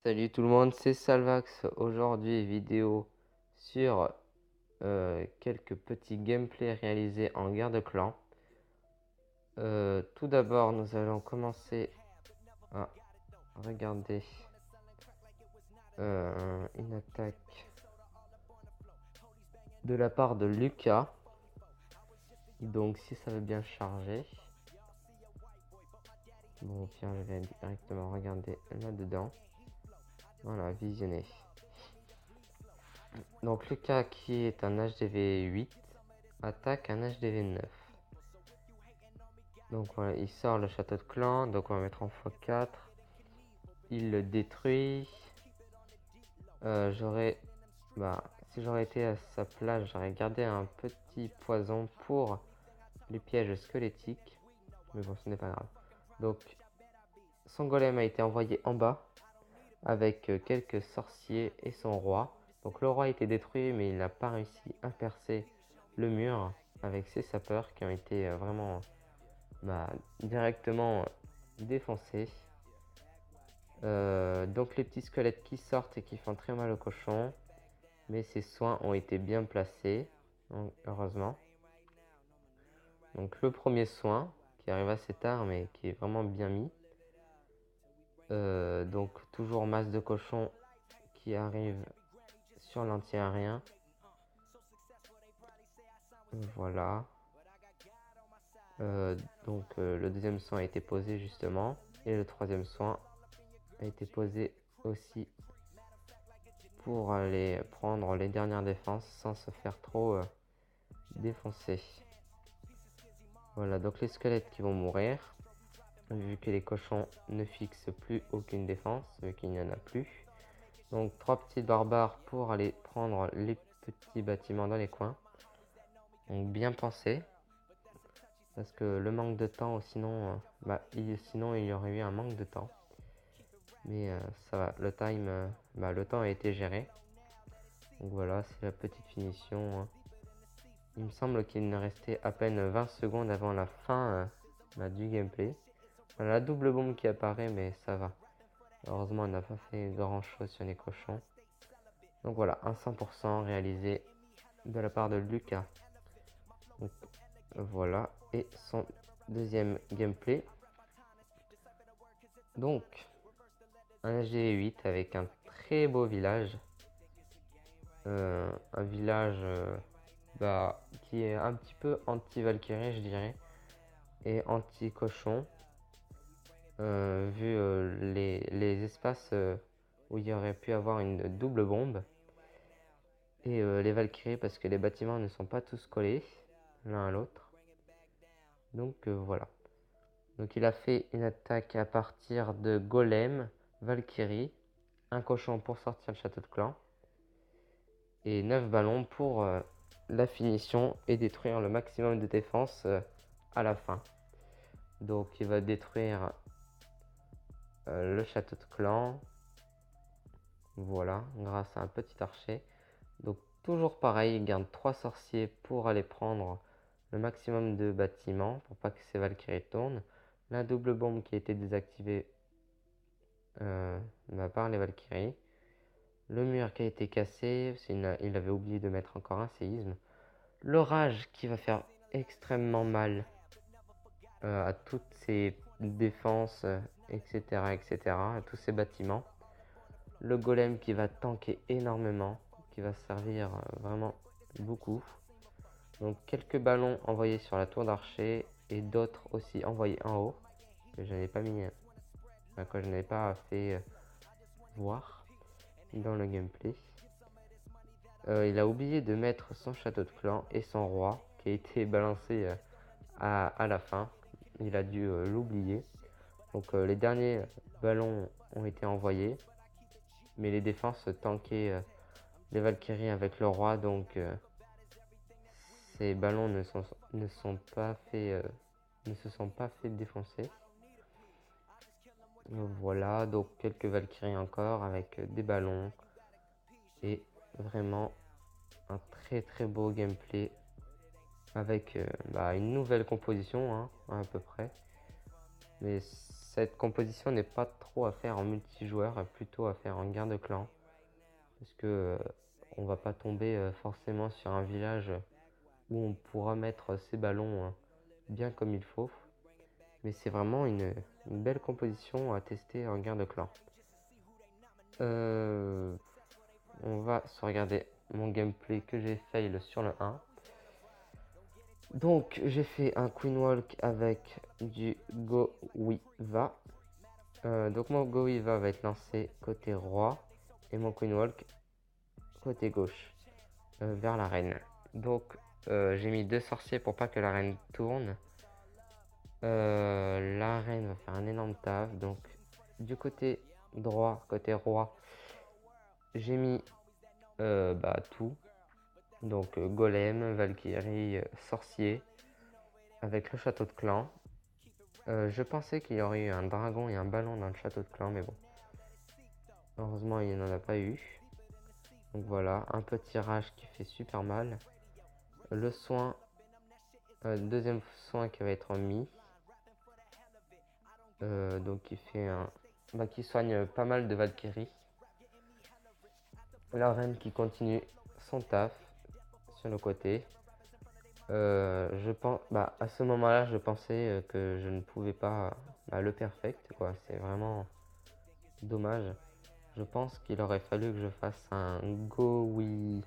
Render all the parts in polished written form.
Salut tout le monde, c'est Salvax. Aujourd'hui, vidéo sur quelques petits gameplays réalisés en guerre de clans. Tout d'abord, nous allons commencer à regarder une attaque de la part de Lucas. Donc, si ça veut bien charger. Bon, tiens, je vais directement regarder là-dedans. Voilà, visionner. Donc, Lucas qui est un HDV 8 attaque un HDV 9. Donc voilà, il sort le château de clan, donc on va mettre en x4. Il le détruit. Si j'aurais été à sa place, j'aurais gardé un petit poison pour les pièges squelettiques. Mais bon, ce n'est pas grave. Donc, son golem a été envoyé en bas avec quelques sorciers et son roi. Donc le roi a été détruit, mais il n'a pas réussi à percer le mur avec ses sapeurs qui ont été vraiment directement défoncés. Donc les petits squelettes qui sortent et qui font très mal au cochon, mais ces soins ont été bien placés, donc, heureusement. Donc le premier soin qui arrive assez tard mais qui est vraiment bien mis. Donc toujours masse de cochon qui arrive sur l'anti-aérien. Voilà. Le deuxième soin a été posé justement et le troisième soin a été posé aussi pour aller prendre les dernières défenses sans se faire trop défoncer. Voilà, donc les squelettes qui vont mourir, vu que les cochons ne fixent plus aucune défense, vu qu'il n'y en a plus. Donc 3 petits barbares pour aller prendre les petits bâtiments dans les coins. Donc bien pensé, parce que le manque de temps, sinon il y aurait eu un manque de temps. Mais ça va, le temps a été géré. Donc voilà, c'est la petite finition. Il me semble qu'il ne restait à peine 20 secondes avant la fin du gameplay. Voilà la double bombe qui apparaît, mais ça va. Heureusement, on n'a pas fait grand chose sur les cochons. Donc voilà, un 100% réalisé de la part de Lucas. Donc voilà, et son deuxième gameplay. Donc, un G8 avec un très beau village. Un village qui est un petit peu anti-Valkyrie, je dirais, et anti-cochon. Vu les espaces où il y aurait pu avoir une double bombe. Et les Valkyries parce que les bâtiments ne sont pas tous collés l'un à l'autre. Donc voilà. Donc il a fait une attaque à partir de Golem, Valkyrie, un cochon pour sortir le château de clan. Et 9 ballons pour la finition et détruire le maximum de défense à la fin. Donc il va détruire le château de clan. Voilà, grâce à un petit archer. Donc toujours pareil, il garde 3 sorciers pour aller prendre le maximum de bâtiments pour pas que ces Valkyries tournent. La double bombe qui a été désactivée par les Valkyries. Le mur qui a été cassé, il avait oublié de mettre encore un séisme. L'orage qui va faire extrêmement mal à toutes ces défenses, etc., à tous ces bâtiments. Le golem qui va tanker énormément, qui va servir vraiment beaucoup. Donc quelques ballons envoyés sur la tour d'archer et d'autres aussi envoyés en haut que je n'avais pas mis, que je n'avais pas fait voir dans le gameplay. Il a oublié de mettre son château de clan et son roi qui a été balancé à la fin. Il a dû l'oublier. Donc les derniers ballons ont été envoyés, mais les défenses tankaient les Valkyries avec le roi, donc ces ballons ne se sont pas fait défoncer. Voilà, donc quelques Valkyries encore avec des ballons et vraiment un très très beau gameplay avec une nouvelle composition à peu près. Mais cette composition n'est pas trop à faire en multijoueur, plutôt à faire en guerre de clan. Parce que on va pas tomber forcément sur un village où on pourra mettre ses ballons bien comme il faut. Mais c'est vraiment une belle composition à tester en guerre de clan. On va se regarder mon gameplay que j'ai fail sur le 1. Donc j'ai fait un Queen Walk avec du Go Oui Va. Donc mon Go Oui Va être lancé côté roi et mon Queen Walk côté gauche vers la reine. Donc j'ai mis 2 sorciers pour pas que la reine tourne. La reine va faire un énorme taf. Donc du côté droit, côté roi, j'ai mis tout. Donc golem, valkyrie, sorcier avec le château de clan. Je pensais qu'il y aurait eu un dragon et un ballon dans le château de clan, mais bon. Heureusement, il n'en a pas eu. Donc voilà, un petit rage qui fait super mal. Le soin, deuxième soin qui va être mis. Donc qui fait qui soigne pas mal de Valkyrie. La reine qui continue son taf sur le côté. Je pense, à ce moment-là, je pensais que je ne pouvais pas le perfect, quoi. C'est vraiment dommage. Je pense qu'il aurait fallu que je fasse un Go Oui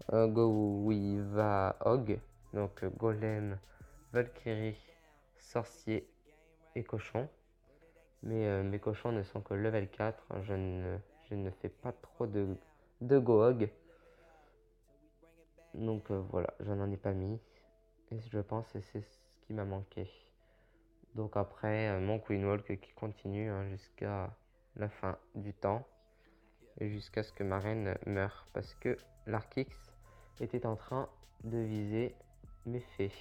Va Hog. Donc golem, Valkyrie, sorcier et cochon. Mais mes cochons ne sont que level 4. Je ne fais pas trop de Go Hog. Donc voilà, je n'en ai pas mis. Et je pense que c'est ce qui m'a manqué. Donc après, mon Queen Walk qui continue jusqu'à la fin du temps. Et jusqu'à ce que ma reine meure. Parce que l'Arkix était en train de viser mes fées.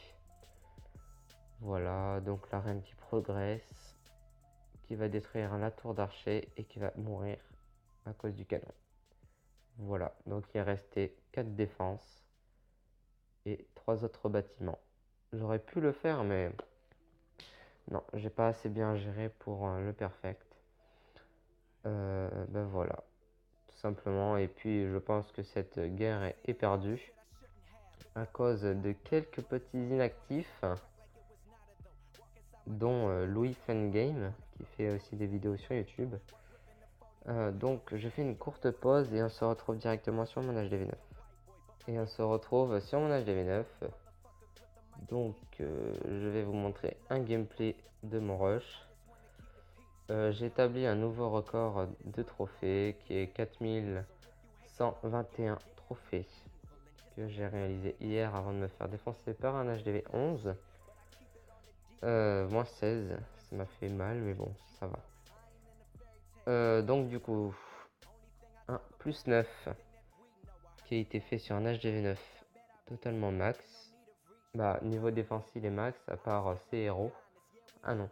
Voilà, donc la reine qui progresse. Qui va détruire la tour d'archer et qui va mourir à cause du canon. Voilà, donc il est resté 4 défenses et 3 autres bâtiments. J'aurais pu le faire, mais non, j'ai pas assez bien géré pour le perfect. Voilà, tout simplement. Et puis je pense que cette guerre est perdue à cause de quelques petits inactifs, dont Louis Fun Game qui fait aussi des vidéos sur YouTube. Donc je fais une courte pause et on se retrouve directement sur mon HDV9. Et on se retrouve sur mon HDV9. Donc je vais vous montrer un gameplay de mon rush. J'ai établi un nouveau record de trophées qui est 4121 trophées que j'ai réalisé hier avant de me faire défoncer par un HDV 11. Moins 16, ça m'a fait mal mais bon ça va. Donc du coup un plus 9 qui a été fait sur un HDV9 totalement max. Niveau défensif il est max à part ces héros. Ah non.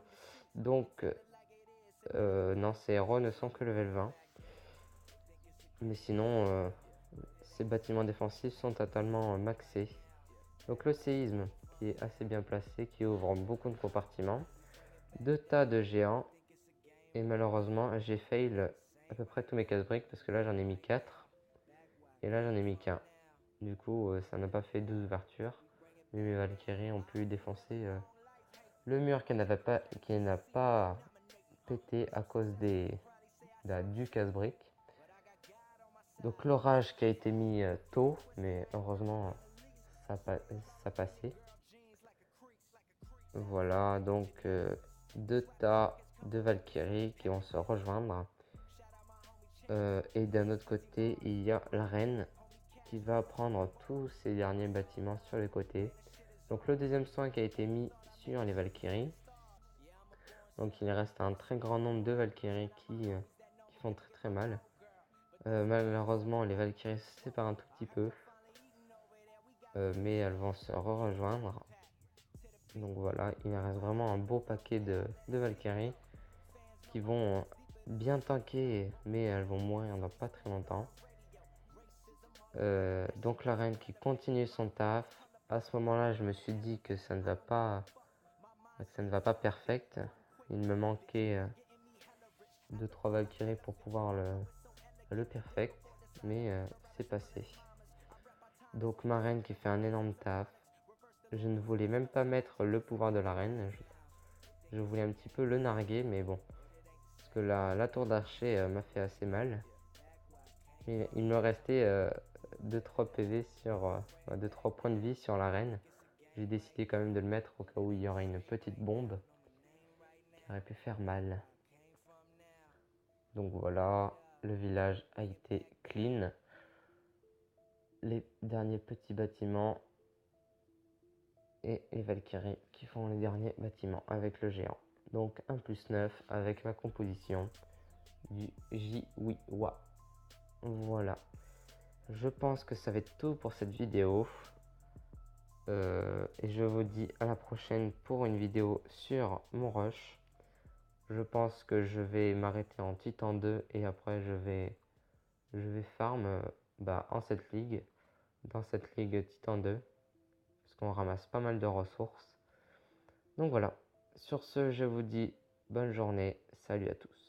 Donc non, ces héros ne sont que level 20. Mais sinon ces bâtiments défensifs sont totalement maxés. Donc le séisme qui est assez bien placé, qui ouvre beaucoup de compartiments. 2 tas de géants. Et malheureusement j'ai fail à peu près tous mes casse-briques parce que là j'en ai mis 4. Et là j'en ai mis qu'un. Du coup ça n'a pas fait 12 ouvertures. Mais mes Valkyries ont pu défoncer le mur qui n'a pas pété à cause du casse-brique. Donc l'orage qui a été mis tôt, mais heureusement ça passait. Voilà, donc 2 tas de Valkyries qui vont se rejoindre. Et d'un autre côté, il y a la reine qui va prendre tous ces derniers bâtiments sur les côtés. Donc le deuxième soin qui a été mis sur les Valkyries. Donc il reste un très grand nombre de Valkyries qui font très très mal. Malheureusement, les Valkyries se séparent un tout petit peu. Mais elles vont se rejoindre. Donc voilà, il reste vraiment un beau paquet de Valkyries qui vont bien tanker, mais elles vont mourir dans pas très longtemps. Donc la reine qui continue son taf. À ce moment-là, je me suis dit que ça ne va pas perfect. Il me manquait 2-3 Valkyries pour pouvoir le perfect, mais c'est passé. Donc ma reine qui fait un énorme taf. Je ne voulais même pas mettre le pouvoir de la reine. Je voulais un petit peu le narguer, mais bon. Parce que la tour d'archer m'a fait assez mal. Il me restait 2-3 PV sur 2-3 points de vie sur la reine. J'ai décidé quand même de le mettre au cas où il y aurait une petite bombe qui aurait pu faire mal. Donc voilà, le village a été clean. Les derniers petits bâtiments et les Valkyries qui font les derniers bâtiments avec le géant. Donc 1+9 avec ma composition du Jiwiwa. Voilà. Je pense que ça va être tout pour cette vidéo. Et je vous dis à la prochaine pour une vidéo sur mon rush. Je pense que je vais m'arrêter en Titan 2 et après je vais farm en cette ligue. Dans cette ligue Titan 2. Parce qu'on ramasse pas mal de ressources. Donc voilà. Sur ce, je vous dis bonne journée. Salut à tous.